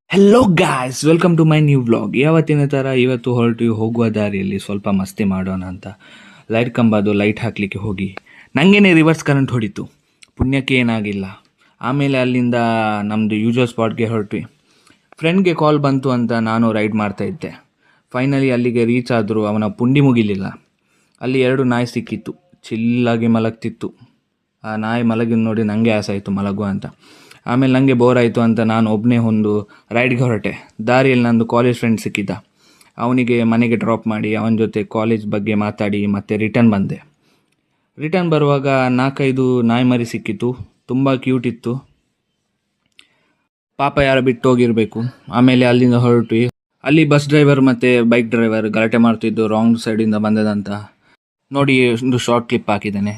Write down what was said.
Hello guys, welcome to my new vlog. ಯಾವತ್ತಿನ ಥರ ಇವತ್ತು ಹೋಗುವ ದಾರಿಯಲ್ಲಿ ಸ್ವಲ್ಪ ಮಸ್ತಿ ಮಾಡೋಣ ಅಂತ ಲೈಟ್ ಕಂಬದು ಲೈಟ್ ಹಾಕಲಿಕ್ಕೆ ಹೋಗಿ ನನಗೇನೆ ರಿವರ್ಸ್ ಕರೆಂಟ್ ಹೊಡಿತು. ಪುಣ್ಯಕ್ಕೆ ಏನಾಗಿಲ್ಲ. ಆಮೇಲೆ ಅಲ್ಲಿಂದ ನಮ್ಮದು ಯೂಶುವಲ್ ಸ್ಪಾಟ್ಗೆ ಹೊರಟ್ವಿ. ಫ್ರೆಂಡ್ಗೆ ಕಾಲ್ ಬಂತು ಅಂತ ನಾನು ರೈಡ್ ಮಾಡ್ತಾಯಿದ್ದೆ. ಫೈನಲಿ ಅಲ್ಲಿಗೆ ರೀಚ್ ಆದರೂ ಅವನ ಪುಂಡಿ ಮುಗಿಲಿಲ್ಲ. ಅಲ್ಲಿ 2 ನಾಯಿ ಸಿಕ್ಕಿತ್ತು, ಚಿಲ್ಲಾಗಿ ಮಲಗ್ತಿತ್ತು. ಆ ನಾಯಿ ಮಲಗಿದ ನೋಡಿ ನನಗೆ ಆಸೆ ಆಯಿತು ಮಲಗುವ ಅಂತ. ಆಮೇಲೆ ನನಗೆ ಬೋರ್ ಆಯಿತು ಅಂತ ನಾನು ಒಬ್ಬನೇ ಒಂದು ರೈಡ್ಗೆ ಹೊರಟೆ. ದಾರಿಯಲ್ಲಿ ನಂದು ಕಾಲೇಜ್ ಫ್ರೆಂಡ್ ಸಿಕ್ಕಿದ್ದ. ಅವನಿಗೆ ಮನೆಗೆ ಡ್ರಾಪ್ ಮಾಡಿ ಅವನ ಜೊತೆ ಕಾಲೇಜ್ ಬಗ್ಗೆ ಮಾತಾಡಿ ಮತ್ತೆ ರಿಟರ್ನ್ ಬಂದೆ. ರಿಟರ್ನ್ ಬರುವಾಗ 4-5 ನಾಯಿ ಮರಿ ಸಿಕ್ಕಿತ್ತು. ತುಂಬ ಕ್ಯೂಟ್ ಇತ್ತು. ಪಾಪ ಯಾರು ಬಿಟ್ಟು ಹೋಗಿರಬೇಕು. ಆಮೇಲೆ ಅಲ್ಲಿಂದ ಹೊರಟ್ವಿ. ಅಲ್ಲಿ ಬಸ್ ಡ್ರೈವರ್ ಮತ್ತು ಬೈಕ್ ಡ್ರೈವರ್ ಗಲಾಟೆ ಮಾಡ್ತಿದ್ದು ರಾಂಗ್ ಸೈಡಿಂದ ಬಂದದಂತ ನೋಡಿ ಒಂದು ಶಾರ್ಟ್ ಕ್ಲಿಪ್ ಹಾಕಿದ್ದೇನೆ.